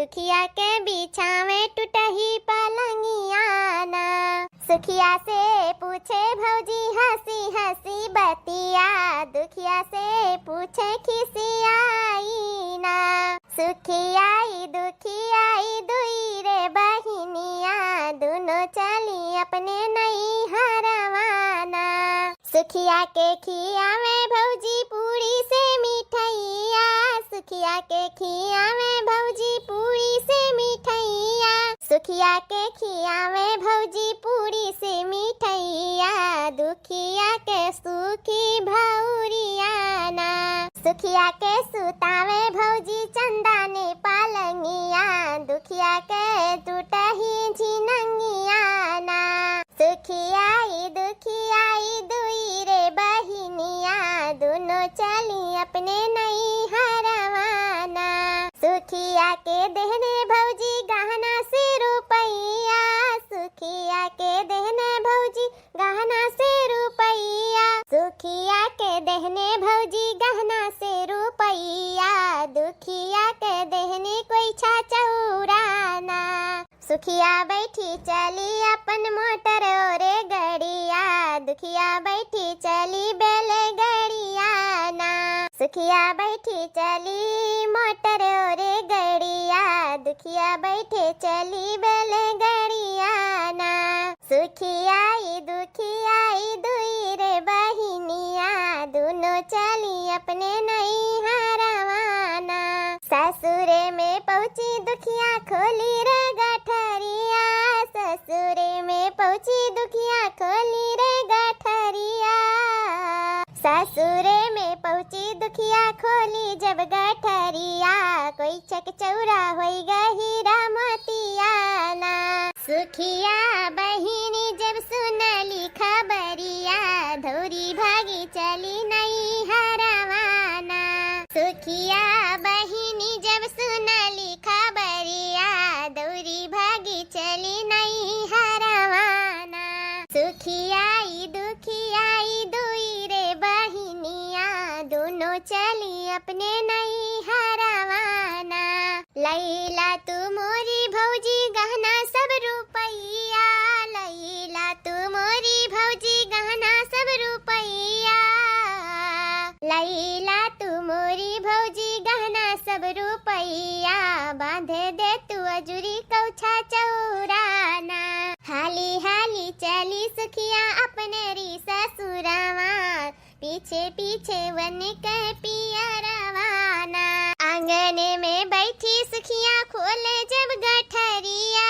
दुखिया के बिछावे टूटही पलंगिया ना। सुखिया से पूछे भौजी हंसी हंसी बतिया, दुखिया से पूछे खिसियाई ना। सुखियाई दुखियाई दुई रे बहिनिया, दोनों चली अपने नई हरवाना। सुखिया के खिया में भौजी पूरी से मिठैया, सुखिया के खिया में भौजी पूरी से मिठैया। सुखिया के खिया में भौजी पूरी से मिठैया, दुखिया के सुखी भौरिया ना। सुखिया के सुतावे भौजी चंदा ने पालंगिया, दुखिया के टूटही झिनंगिया ना। सुखियाई दुखियाई दुई रे बहिनिया, दोनों चली अपने नई हरवाना। सुखिया के देहने भौजी गहना से रुपैया, सुखिया के देहने भौजी गहना से रुपैया। सुखिया के देहने भौजी गहना से रुपैया, दुखिया के देहने कोई छाचौराना। सुखिया बैठी चली अपन मोटर ओरे गड़िया, दुखिया बैठी चली बैल गड़िया ना। सुखिया बैठी चली मोटर ओरे गड़िया, दुखिया बैठे चली बैल गड़िया ना। सुखियाई दुखियाई दुई रे बहिनिया, दोनों चली अपने नई हरवाना। ससुरे में पहुंची दुखिया खोली रे गठरिया, ससुरे में पहुंची दुखिया खोली रे गठरिया। ससुरे में पहुंची दुखिया खोली जब गठरिया, कोई चकचौरा होई गही रामतिया ना। सुखिया बहिनी जब सुनली खबरिया, धौरी भागी चली नई हरवाना। सुखिया बहिनी जब सुनली खबरिया, दौरी भागी चली नई हरवाना। सुखियाई दुखियाई दुई रे बहिनिया, दोनों चली अपने नई हरवाना। लैला तू मोरी भौजी गहना सब रुपैया, लैला तू मोरी भौजी गहना सब रुपैया। लैला तू मोरी भौजी गहना सब रुपैया, बांधे दे तू अजुरी कौछा चौराना। हाली हाली चली सुखिया अपने री ससुरवा, पीछे पीछे वन के पियरवाना। आंगने में बैठी सुखिया खोले जब गठरिया,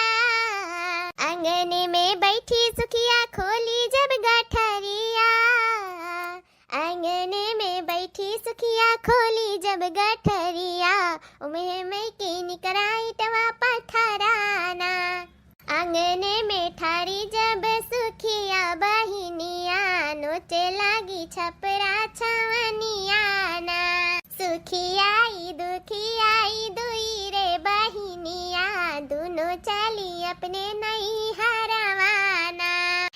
आंगने में बैठी सुखिया खोली जब गठरिया। आंगने में बैठी सुखिया खोली जब गठरिया, उमे में की निकराई टवा पथराना। आंगने में ठारी जब सुखिया बहिनिया, नोचे लागी छपरा छवनिया ना। सुखियाई दुखियाई दुई रे बहिनिया, दोनों चली अपने नई हरवाना।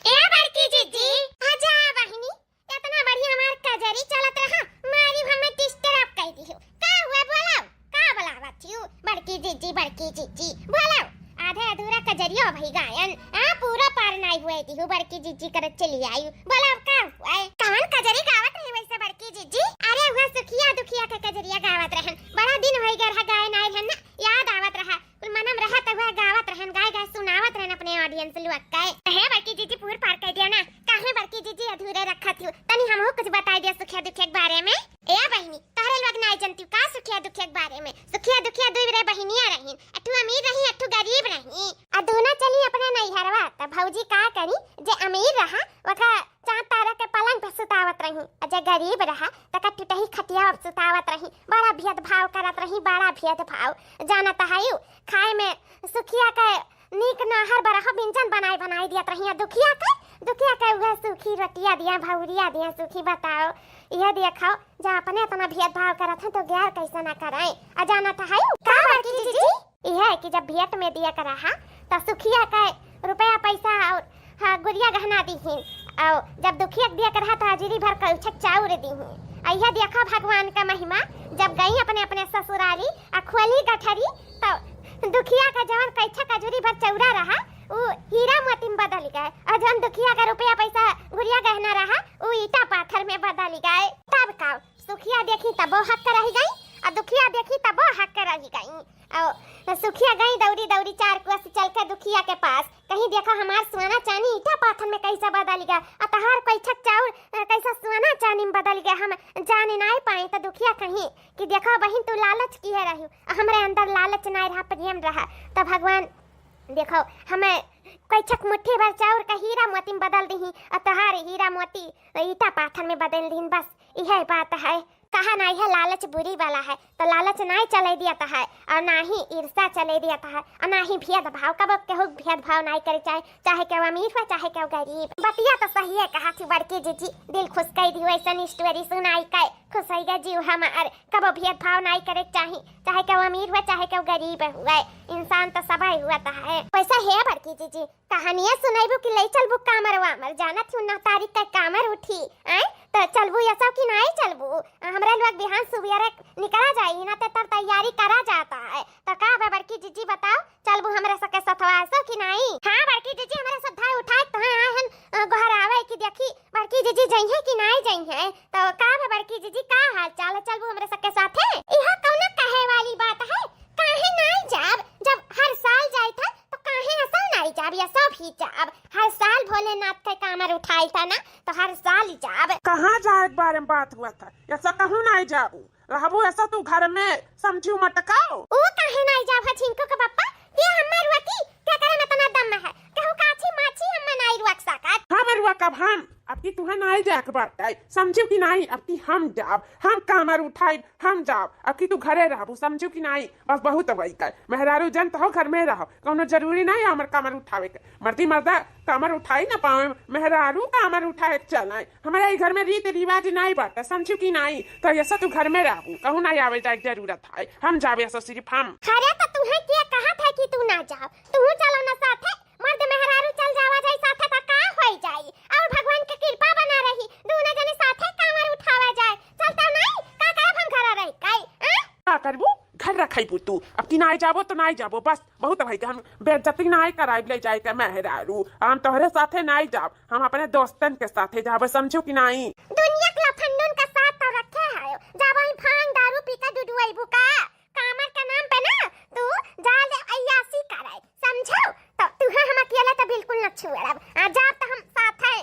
ए बड़की जीजी आजा बहिनी, इतना बढ़िया मार कजरी चलत रहा, मारी भर में डिस्टर्ब कर दी हो। का हुआ बोलाओ, का बोलावत हो बड़की जीजी बोलाओ। आधा अधूरा कजरिया भई गायन पूरा पार नहीं हुए थी बड़की जीजी करत चली आई। बोला का हुआ कौन कजरी गावत रहे वैसे बड़की जीजी? अरे हुआ सुखिया दुखिया का कजरिया गावत रहन, बड़ा दिन होई गए रहा गाय नाई रहन ना, याद आवत रहा कुल मनम रहा त हुआ गावत रहन, गाय गाय सुनावत रहन अपने ऑडियंस लुक के। है बड़की जीजी पूर पार कर दिया ना, काहे बड़की जीजी अधूरे रखत हो? तनी हमहु कुछ बता दिया सुखिया दुखिया के बारे में। ए बहिनी तोहरे लोग नहीं जानती का सुखिया दुखिया के बारे में? सुखिया दुखिया दुई रे बहिनिया रहीन, अठू अमीर रही अठू गरीब रही, आ दोनों चली अपने नैहरवा। त भौजी का करी, जे अमीर रहा वका चांद तारा के पलंग पे सुतावत रही, आ जे गरीब रहा तका टूटही खटिया पे सुतावत रही। बड़ा भेदभाव करत रही, बड़ा भेदभाव जानत हयू। खाए में सुखिया के नीक नहर बरह व्यंजन बनाई दियत रही, दुखिया के वह सूखी रोटियां दिया, भौरिया दिया सूखी। बताओ यह दिया खाओ, जा अपने इतना भेदभाव करत है तो गैर कैसे ना कराए। आ जानत हयू का बड़की जीजी? यह है कि जब भेंट में दिया करा हा तो सुखिया का रुपया पैसा और हाँ गुड़िया गहना दी ही, और जब दुखिया दिया करा तो हाजिरी भर कर चाउर दी ही। यह देखा भगवान का महिमा, जब गई अपने अपने ससुराली आ खोली गठरी तो दुखिया का जवन कैसा कजूरी भर चौरा रहा वो हीरा मोती में बदल गए, और जवन दुखिया का रुपया पैसा गुड़िया गहना रहा वो ईटा पाथर में बदल गए। तब का सुखिया देखी तब वो हक रही गई और दुखिया देखी तब वो हक रही गई। और सुखिया गई दौड़ी दौड़ी 4 कोस चल के दुखिया के पास, कहीं देखो हमार सोना चांदी ईटा पाथर में कैसा बदल गया, अतहार कैसा चाउर कैसा सोना चांदी में बदल गया, हम जाने नहीं पाए। तो दुखिया कहीं कि देखो बहन तू लालच की है रही, हमरे अंदर लालच नहीं रहा, प्रेम रहा। तो भगवान देखो हमें कैछक मुट्ठी भर चाउर का हीरा मोती में बदल दी, अतहार हीरा मोती ईटा पाथर में बदल दी। बस यह बात है, कहा नहीं है लालच बुरी वाला है, तो लालच नहीं चले दिया है, और ना ही ईर्ष्या चले दिया है, और ना ही भेदभाव। कब केहू भेदभाव नहीं करे, चाहे केहू अमीर हो चाहे केहू गरीब। बतिया तो सही है कहा थी बड़की जीजी, दिल खुश कर दी वैसा स्टोरी सुनाई के खुश हो गया जीव हमार। कब भेदभाव नहीं करे, चाहे केहू अमीर हो चाहे केहू गरीब हुआ, इंसान तो सब हुआ है। वैसा है बड़की जीजी, कहानियां सुनाइबू कि ले चलबू कामर वामर, जाना थी 9 तारीख का कामर उठी आए तो चलबू या सब कि नहीं चलबू। हमरा लोग बिहान सुबह निकला जाई ना, तो तब तैयारी करा जाता है। तो का है बड़की जीजी बताओ, चलबू हमरा सके सथवा सो कि नहीं? हां बड़की जीजी हमरा सथा उठाए तो आहन घर आवे कि देखी बड़की जीजी जई है कि नहीं जई है। तो का है बड़की जीजी का हाल चाल, चलबू हमरा सके साथे? इहा कौन कहे वाली बात है, काहे नहीं जाब, जब हर साल जाई था तो काहे असल नहीं जाब, या सब ही जाब। हर साल भोलेनाथ के कामर उठाई था ना, तो हर साल ही जाब। कहाँ जाए के बारे में बात हुआ था, ऐसा कहूँ नहीं जाबू, रहबू ऐसा तू घर में समझू मटकाओ। ओ काहे नहीं जाब है छिनको के पप्पा, ये हमर रुआती क्या करे में तना दम है, कहू काची माची हम नहीं रुक सकत। हम रुआ कब हम अब की तुहे नहीं जाए के बात है, समझू कि नहीं? अब की हम जाब, हम कामर उठाई हम जाब, अब की तू घरे रहबू, समझू कि नहीं? बस बहुत वही का मेहरारू जन तो घर में रहो, कोनो जरूरी नहीं हमर कामर उठावे के, मर्दी मर्दा कामर उठाई ना पावे, मेहरारू कामर उठाए चलाए। हमारे घर में रीति रिवाज नहीं बात, समझू कि नहीं? तो ऐसा तू घर में रहबू, कहूँ नहीं आवे जाए जरूरत है, हम जावे ऐसा सिर्फ हम। अरे तो तुहे के कहा था कि तू ना जाओ, तू चलो ना साथे, मर्द मेहरारू चल जावा जाई साथे त का होई जाई, और भगवान के कृपा बना रही, दोनों जने साथे कामर उठावा जाए। चलता नहीं का करब हम घर रही काई का करबू, घर रखैबू तू, अब की नहीं जाबो तो नहीं जाबो, बस बहुत भाई हम बेइज्जती नहीं कराई ले जाए के मेहरारू, हम तोहरे साथे नहीं जाब, हम अपने दोस्तन के साथे जाबो, समझू कि नहीं? दुनिया के लफंडन का साथ तो रखे है, जब हम भांग दारू पी के डुडुआईबू का कामर के नाम पे ना तू जाल अय्यासी कराई, समझो? तो तू हम अकेले तो बिल्कुल न छुएब, जाब तो हम साथ है,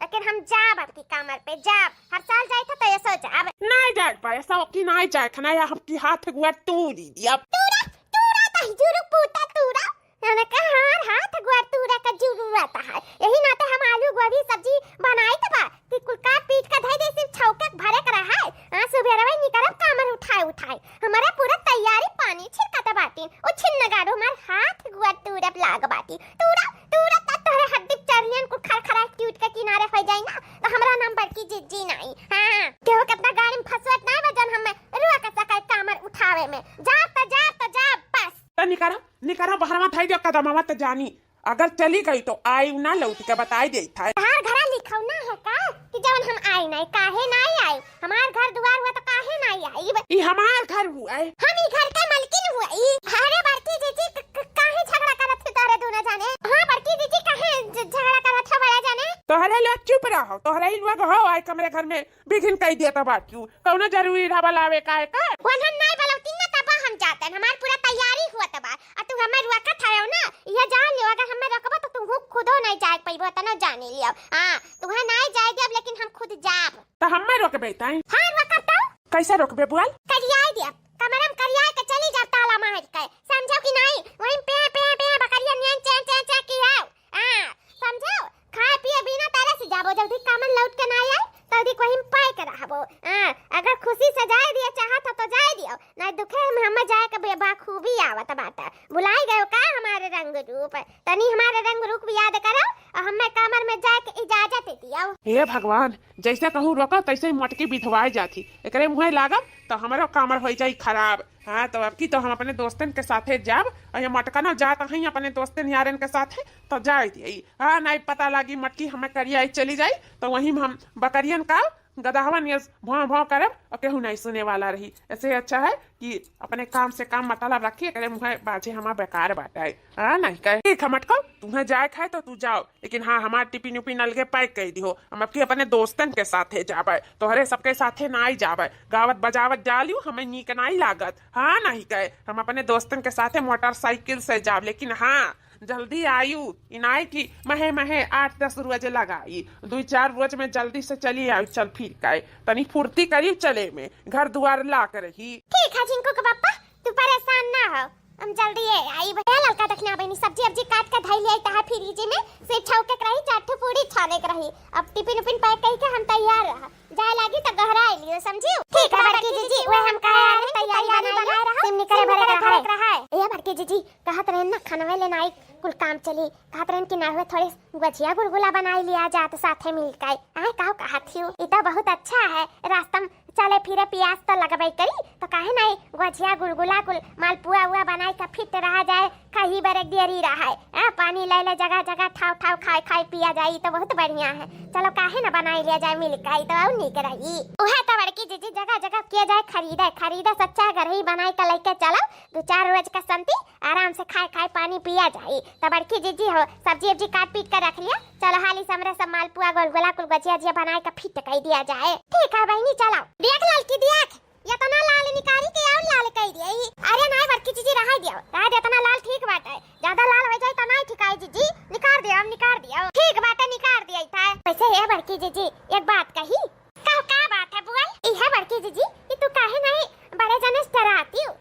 लेकिन हम जाब अब की कामर पे जाब, हर साल जाए था तो ऐसा जाब नहीं जाए पाए, ऐसा की नहीं जाए खना, या हम की हाथ गुआ तूरी दिया तूरा तूरा तो जुरु पूता तूरा, मैंने कहा हर हाथ गुआ तूरा का जुरु रहता है। यही नाते हम आलू गोभी सब्जी बनाई तो बा कि कुल काट पीट का धई दे, सिर्फ छौके भरे कर रहा है। सुबह रवे निकरब कामर उठाए हमारा पूरा तैयारी पानी छिड़कत बाटी, ओ छिन्न गाड़ो हमार हाथ गुआ तूरा लाग बाटी, तूरा तूरा तोहरे हड्डी चरनियन को खरखरा ट्यूट के किनारे हो जाई ना, तो हमरा नाम बड़की जिज्जी नहीं। हां केहू कितना गाड़ी में फसवत ना वजन हम रुआ के सकाय कामर उठावे में, जा बस तो निकारा बाहर मत दो कदम मत जानी, अगर चली गई तो आई ना लौट के बताई दे था। हमार घर लिखौ ना है का कि जवन हम आई नहीं, काहे नहीं आई? हमार घर दुआर हुआ तो काहे नहीं आई? ई हमार घर हुआ है, हम ई घर के मालकिन हुआ ई। अरे बड़की जीजी काहे झगड़ा करत थे तोरे दोनों जाने? हां बड़की जीजी काहे झगड़ा करत है बड़ा जाने? तोहरे लोग चुप रहो, तोहरे लोग हो आई कमरे घर में बिघिन कह दिया तो बात क्यों, कौनो जरूरी रहा लावे का है का? वनन नहीं बलौती ना तब हम जाते, हमार पूरा तैयारी हुआ तब, आ तू हमें रुआकत है ना, ये जान लियो अगर हमें रखबो तो तू खुदो नहीं जाए पैबो त ना जाने लियो। हां तुम्हें नहीं जाए देब लेकिन हम खुद जाब। तो हमें रोकबे ताई? हां रोकब तो कैसे रोकबे बोल? करियाई देब, कमरम करियाई के चली जा ताला मार के, समझो कि नहीं? वहीं पे बकरिया नियन चे की आओ, हां समझो? खाए पिए बिना तरह से जाबो, जल्दी कामन लौट के ना आए तल्दी कोई पाए के रहबो। अगर खुशी से जाए दिया चाहत तो जाए दियो, नहीं दुखे में हम जाए के बेबाखूबी आवत बाटा। बुलाई गयो का हमारे रंग रूप, तनी हमारे रंग रूप याद करो और हमें कामर में जाए के इजाजत दियो। हे भगवान, जैसे कहूँ रोको तैसे ही मटकी बिधवाई जाती, एकरे मुँह लागब तो हमारा कामर हो जाई खराब। हाँ तो अब की तो हम अपने दोस्तन के साथे जाब, और ये मटका ना जात ही अपने दोस्तन यारन के साथे तो जाए दिए। हाँ नहीं पता लगी मटकी हमें करिया चली जाई तो वहीं हम बकरियन का गदावन ये भौं भौं करब और केहू नहीं सुने वाला रही। ऐसे अच्छा है कि अपने काम से काम मतलब रखिए, करे मुहे बाजे हमार बेकार बाटा है। हाँ नहीं कहे ठीक है मटको, तुम्हें जाए खाए तो तू जाओ, लेकिन हाँ हमार टिफिन उपिन अलगे पैक कर दियो। हम अपनी अपने दोस्तन के साथे जाबे, तोहरे सबके साथे ना ही जाबे। गावत बजावत जा लियो, हमें नीक नहीं लागत। हाँ नहीं कहे हम अपने दोस्तन के साथे मोटरसाइकिल से जाब, लेकिन हाँ जल्दी आयु इनाई की महे महे 8-10 रोज लगाई, 2-4 रोज में जल्दी से चली आयु। चल फिर काए तनी फुर्ती करी चले में, घर दुआर ला कर रही। ठीक है जिनको के पापा तू परेशान ना हो, हम जल्दी आई भैया। लड़का तखना बनी सब्जी अब्जी काट के धई ले ता फ्रिज में से छौके के रही, चाटू पूरी छाने के रही। अब टिफिन उपिन पैक कई के हम तैयार रहा, जाए लागी त गहरा लियो समझियो। ठीक है बड़की जीजी, ओए हम कहे आ रहे तैयारी बना रहा, सिमनी करे भरे रहा है। ए बड़की जीजी कहत रहे ना खाना ले नाई कुल काम चली, कहत रहे कि ना हुए थोड़े गुजिया गुलगुला बनाई लिया जात साथे मिलकर। आए काहो कहत हियो ई त बहुत अच्छा है, रास्ता में चले फिरे प्यास तो लगबे करी तो काहे नहीं गुजिया गुलगुला कुल मालपुआ हुआ बनाई का फिट रहा जाए, कहीं बरक देरी रहा है। पानी ले ले जगह जगह ठाव ठाव खाए खाए पिया जाई तो बहुत बढ़िया है। चलो काहे ना बनाई लिया जाए मिलकर तो और नहीं रही। ओहे तो बड़की जीजी जगह जगह किया जाए खरीदा सच्चा घर ही बनाई का लेके चलो, 2-4 रोज का संती आराम से खाए खाए पानी पिया जाए। तो बड़की जीजी हो सब्जी उब्जी काट पीट कर रख लिया, चलो हाली समरे सब मालपुआ गुलगुला कुल गुजिया जिया बनाए का फिट कर दिया जाए। ठीक है बहनी चलो। देख लड़की देख या तना लाल निकारी के और लाल कह दिए। अरे नहीं बड़की जीजी रहा दियो तना लाल ठीक बात है, ज्यादा लाल हो जाए तो नहीं ठीक है जीजी, निकार दियो ठीक बात है निकार दिया था। वैसे है बड़की जीजी एक बात कही, का बात है बोल। ई है बड़की जीजी कि तू काहे नहीं बड़े जने डराती हो,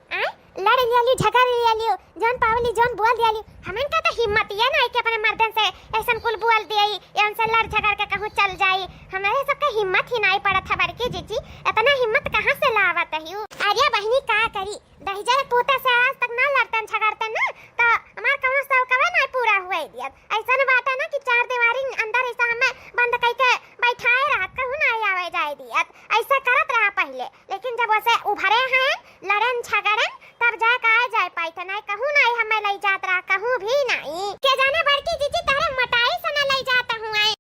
लड़ लियो झगड़ लियो जौन पावली जौन बोल दियाली। हमन का तो हिम्मत है ना कि अपने मर्दन से ऐसन कुल बोल दियई एन से लड़ झगड़ के कहूं चल जाई। हमारे सबका हिम्मत ही नहीं पड़त है बड़की जीजी, इतना हिम्मत कहां से लावत है। अरे बहनी का करी दहिजा पोता से आज तक ना लड़तन झगड़तन ना तो हमार कौनो सब कवे नहीं पूरा हुए दिया। ऐसा बात है ना कि 4 दीवारी अंदर ऐसा हमें बंद करके बैठाए रहत कहूं ना आवे जाए दिया, ऐसा करत रहा पहले। लेकिन जब वैसे उभरे हैं लड़न झगड़न तब जा का जाए पाई तो नहीं कहूं नहीं हमें ले जात रहा कहूं भी नहीं। के जाने बड़की जीजी तारे मटाई से ना ले जाता हूं आई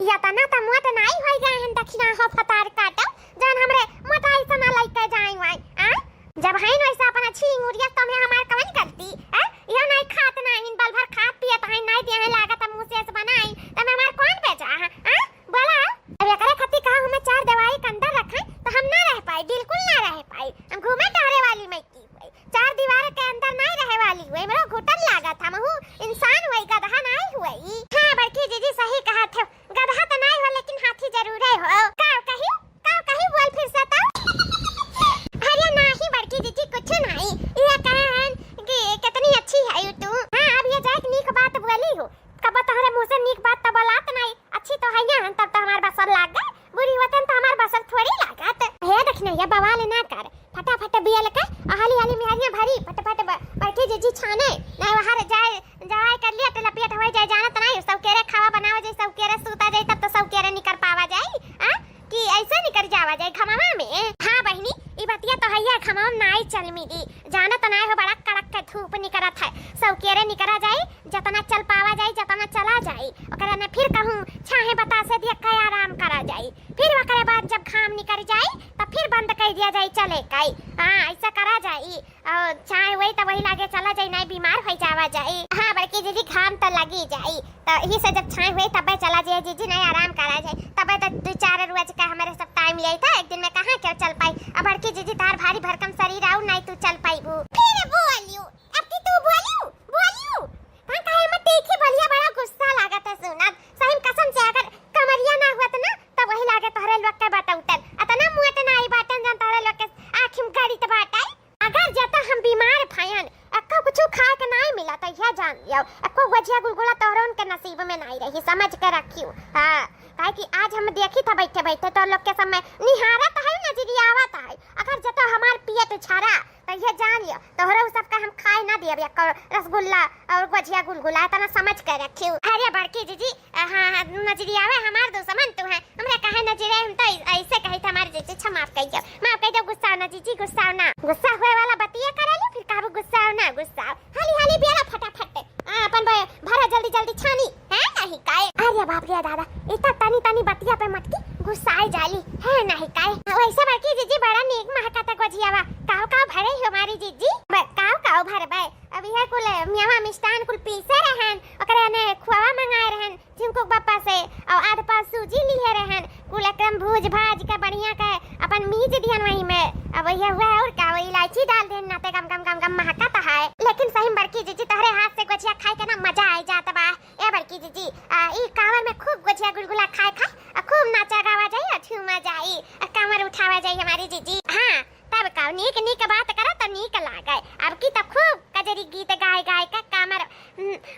या तना त मुआ त नहीं होई गए हैं दक्षिणा हो फतार काटो जन हमरे मटाई से ना लेके जाई वाई। जब है न ऐसा अपना छींग उड़िया तो हमें हमार कवन करती है, यो नहीं खात नहीं बल भर खात पियत है नहीं दिया है लागत मुंह से बनाई त मैं हमार कौन बेचा है बोला। अब एकरे खाती कहा हमें 4 दवाई के अंदर रखे तो हम ना रह पाई, बिल्कुल ना रह पाई। हम घूमे टहरे वाली मैं की 4 दीवार के अंदर नहीं रहे वाली हुए, मेरा घुटन लागा था महू इंसान हुई गधा नहीं हुई। हां बड़की जीजी सही कहा थे, गधा तो नहीं हो लेकिन हाथी जरूर है हो। का कही बोल फिर से तो। अरे नहीं बड़की जीजी कुछ नहीं, ये कहन कि कितनी अच्छी है यू तू। हां अब ये जाए नीक बात बोली हो, कब तोहरे मुंह से नीक बात तो बोलात नहीं, अच्छी तो है ना तब तो हमार बसर लाग गए, बुरी होतन तो हमार बसर थोड़ी लागत। हे देखने ये बवाल ना कर, फटाफट बिया लका हाली हाली मियारियां भरी फटाफट बड़की जीजी छाने नहीं वहां जाए कर लिया तो लपियट हो जाए जानत नहीं सब केरे खावा बनावा जाए सब केरे सूता जाए तब तो सब केरे निकर पावा जाए कि ऐसे निकर जावा जाए खमावा में। हां बहनी ई बतिया तो हैया खमावा नहीं चल मिली जानत नहीं हो बड़ा कड़क के धूप निकरत है, सब केरे निकरा जाए जतना चल पावा जाए जतना चला जाए ओकरा ने फिर कहूं छाहे बता से दिया कई आराम करा जाए, फिर ओकरे बाद जब घाम निकर जाए तब फिर बंद कर दिया जाए चले कई। हां ऐसा करा जाए और चाहे वही तो वही लागे चला जाए नहीं बीमार हो जावा जाए। हां बड़की जीजी घाम तो लगी जाए तो यही से जब छाए हुए तब चला जाए जीजी नहीं आराम करा जाए तब तो 2-4 रोज का हमारे सब टाइम लिया था, एक दिन में कहां क्यों चल पाई। अब बड़की जीजी तार भारी भरकम शरीर आउ नहीं तू चल पाई वो फिर बोलियो अब की तू बोलियो हां काहे मत देखी बोलिया बड़ा गुस्सा लागत है सुनत सही कसम से अगर कमरिया ना हुआ तो ना तब वही लागे तोहरे लोग के बात उतर अतना मुंह तो नहीं बाटन जन तोहरे लोग के आंखिम गाड़ी तो बाटाई। अगर जता हम बीमार फयन अक्का कुछ खा के नहीं मिला तो यह जान लियो अक्को गुजिया गुलगुला तोहरे उनके नसीब में नहीं रही, समझ के रखियो। हां काहे कि आज हम देखी था बैठे बैठे तो लोग के समय निहारत है नजरिया आवत है, अगर जता हमार पियत छारा तो ये जान लियो तोहरे सब का हम खाए ना दियब या रसगुल्ला और गुजिया गुलगुला तना समझ के रखियो। अरे बड़की जीजी हां नजरिया आवे हमार दो समन तू है हमरे काहे नजरिया हम तो ऐसे कही था हमारे जीजी छ माफ कह दो गुस्सा ना जीजी गुस्सा हुए वाला बतिया करेली फिर काबू गुस्सा हाली हाली बिया फटाफट अपन भरा जल्दी छानी है नहीं काए। अरे बाप रे दादा इतना तनी बतिया पे मटकी गुस्साई जाली है नहीं काय वैसे बाकी जीजी बड़ा नीक महका तक वजियावा काव काव भरे हो हमारी जीजी काव काव भरबे अभी है कुल मियावा मिष्टान कुल पीसे रहन ओकरे ने खुआवा मंगाए रहन जिनको पापा से और आध पास सूजी लिए रहन कुल एकदम भूज भाज के बढ़िया के अपन मीज दिहन वही में अब ये हुआ और का इलायची डाल देन ना ते गम महकता है लेकिन सही बड़की जीजी तहरे हाथ से गुजिया खाए के ना मजा आ जाता बा ए बड़की जीजी ई कावर में खूब गुजिया गुलगुला खाए खूब नाचा गावा जाई अच्छी मजा आई कमर उठावा जाई हमारी जीजी हां तब का नीक नीक बात करो तो नीक लागे अब की तो खूब कजरी गीत गाय गाय का कमर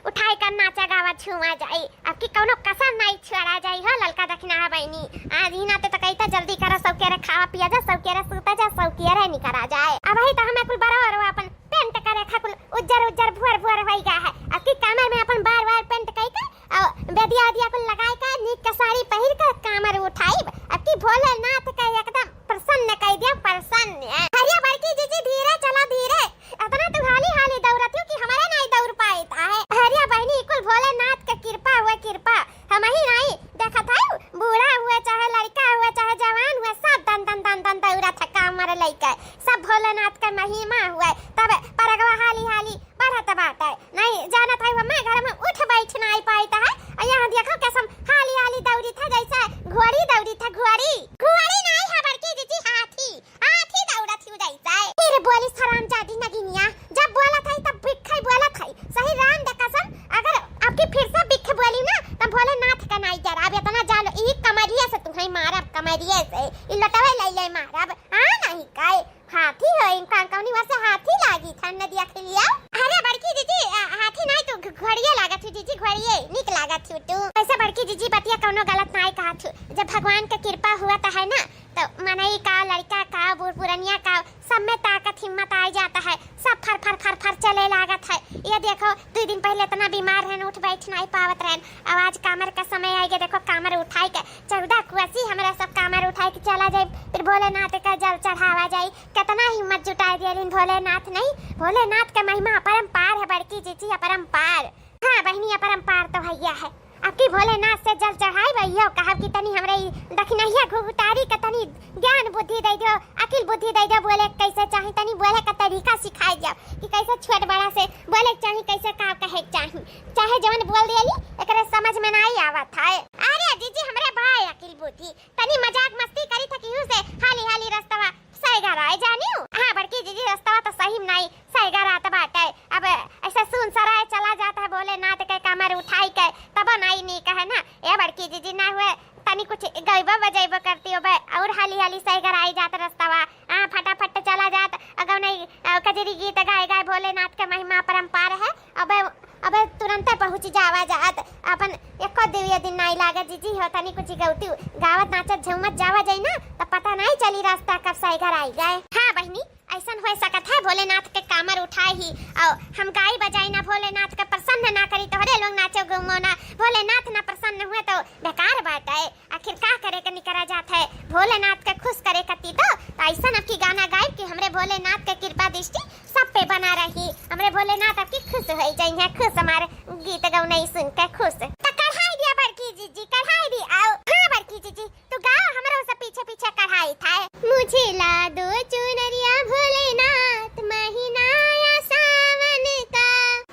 उठाई कर नाचा गावा छुआ जाई अब की कोनो कसम नहीं छुड़ा जाई हो ललका दखना बहनी आज ही ना तो कहता जल्दी करो सब के खावा पिया जा सब के सुता जा सब के नहीं करा जाए अब ही तो हमें कुल बराबर अपन पेंट करे खकुल उज्जर उज्जर भुअर भुअर होई गा है अब की कमर में अपन बार बार पेंट कई के और बेदिया दिया कुल लगाई का नीक का साड़ी पहिर के कमर उठाई अब की भोलेनाथ का एकदम प्रसन्न कह दिया प्रसन्न हरिया बड़की जीजी धीरे चला धीरे इतना तू हाली हाली दौड़ती हो कि हमारे नहीं दौड़ पाता है हरिया बहनी कुल भोलेनाथ का कृपा हुआ कृपा हम ही नहीं देखा था बूढ़ा हुआ चाहे लड़का हुआ चाहे जवान हुआ सब दन दन दन दन दौड़ा था कमर लइका सब भोलेनाथ का महिमा हुआ तब परगवा हाली हाली बढ़त बात है नहीं जाना था मैं घर में उठ बैठ नहीं पाता है और यहाँ देखो कैसे हाली हाली दौड़ी था जैसा घोड़ी दौड़ी था घोड़ी घोड़ी नहीं है बड़की जीजी हाथी हाथी दौड़ा थी जैसा फिर बोली हराम जादी नगिनिया जब बोला था तब भिक्खई बोला था सही राम दे कसम अगर आपकी फिर से भिक्ख बोली ना तब भोलेनाथ का नहीं जरा अब इतना जानो ई कमरिया से तुम्हें मारब कमरिया से ई लटवे ले मारब हां नहीं काय हाथी हो इनका कौनी वैसे हाथी लागी था नदिया के लिया अरे बड़की जीजी हाथी नहीं तो घोड़िए लागत थी जीजी घोड़िए निक लागत थी तू ऐसे बड़की जीजी बतिया कोनो गलत नहीं कहा थी जब भगवान का कृपा हुआ था है ना तो मनई का लड़का का बूढ़ पुरनिया का सब में ताकत हिम्मत आ जाता है सब फर फर फर फर चले लागत है ये देखो 2 दिन पहले इतना बीमार रहन उठ बैठ नहीं पावत रहन अब आज कामर का समय आएगा देखो कामर उठाई के 14 कुआसी हमरा सब कामर उठाई के चला जाए फिर भोलेनाथ का जल चढ़ावा जाए कितना हिम्मत जुटा दिया भोलेनाथ नहीं भोलेनाथ का महिमा अपरंपार है बड़की जीजी अपरंपार हाँ बहनी अपरंपार तो भैया है आपकी भोलेनाथ से जल चढ़ाई भैया कहा कि तनी हमरे दखनहिया घुघुतारी का तनी ज्ञान बुद्धि दे दो अकिल बुद्धि दे दो बोले कैसे चाहे तनी बोले का तरीका सिखाई जाओ कि कैसे छोट बड़ा से बोले चाहे कैसे का कहे चाहे जवन बोल दियली एकरे समझ में नहीं आवत है अरे जीजी हमरे भाई अकिल बुद्धि तनी मजाक मस्ती करी था कि से हाली हाली रास्ता सही गराय जानियो हां बड़की जीजी रास्ता तो सही नहीं सही गरात बाटे अब ऐसा सुन सराय चला जाता है भोलेनाथ के कमर उठाई के तब नहीं कहे ना ये बड़की जीजी ना हुए तनी कुछ गईबा बजाइबा करती हो बे और हाली हाली सही गराई जात रास्तावा हां फटाफट चला जात अगर नहीं कजरी गीत गाय गाय भोलेनाथ के महिमा परंपार है अब तुरंत पहुंच जावा जात अपन एको दिव्य दिन नहीं लागे जीजी हो तनी कुछ गौती गावत नाचत झूमत जावा जाई ना तो पता नहीं चली रास्ता कब सही गराई जाए हां बहनी ऐसा हो सकत है भोलेनाथ के कामर उठाए ही और हम गाई बजाई ना भोलेनाथ का प्रसन्न ना करी तो हरे लोग नाचो घूमो ना भोलेनाथ ना प्रसन्न हुए तो बेकार बात है आखिर क्या करे का निकरा जाता है भोलेनाथ के खुश करे कती तो ऐसा आपकी गाना गाय कि हमरे भोलेनाथ के कृपा दृष्टि सब पे बना रही हमरे भोलेनाथ आपकी खुश हो जाएंगे खुश हमारे गीत गौने सुन के खुश तो कढ़ाई दिया बड़की जीजी कढ़ाई दी आओ हाँ बड़की जीजी तू गाओ हमरे से पीछे पीछे कढ़ाई था मुझे ला दो चुनरिया भोलेनाथ महीना या सावन का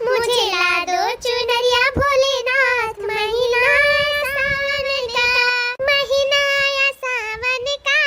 मुझे ला दो चुनरिया भोलेनाथ महीना या सावन का महीना या सावन का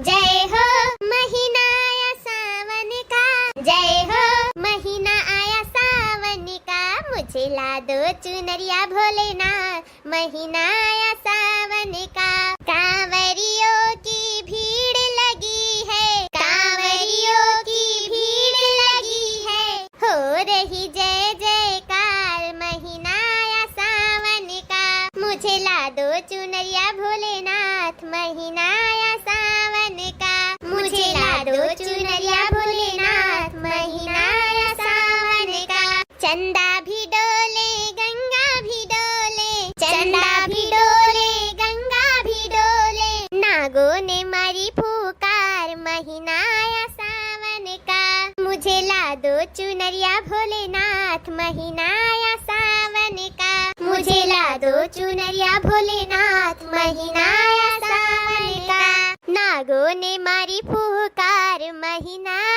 जय हो महीना या सावन का जय हो महीना आया सावन का मुझे ला दो चुनरिया भोलेनाथ महीना आया सावन का कांवरियों की भीड़ लगी है कांवरियों की भीड़ लगी है हो रही जय जयकार महीना आया सावन का मुझे ला दो चुनरिया भोलेनाथ महीना आया सावन का मुझे ला दो चुनरिया भोलेनाथ महीना आया सावन का चंदा भी डोले गंगा भी डोले चंदा भी डोले गंगा भी डोले नागों ने मारी फूकार महीना आया सावन का मुझे ला दो चुनरिया भोलेनाथ महीना आया सावन का मुझे ला दो चुनरिया भोलेनाथ महीना आया सावन ओने मारी फुकार महीना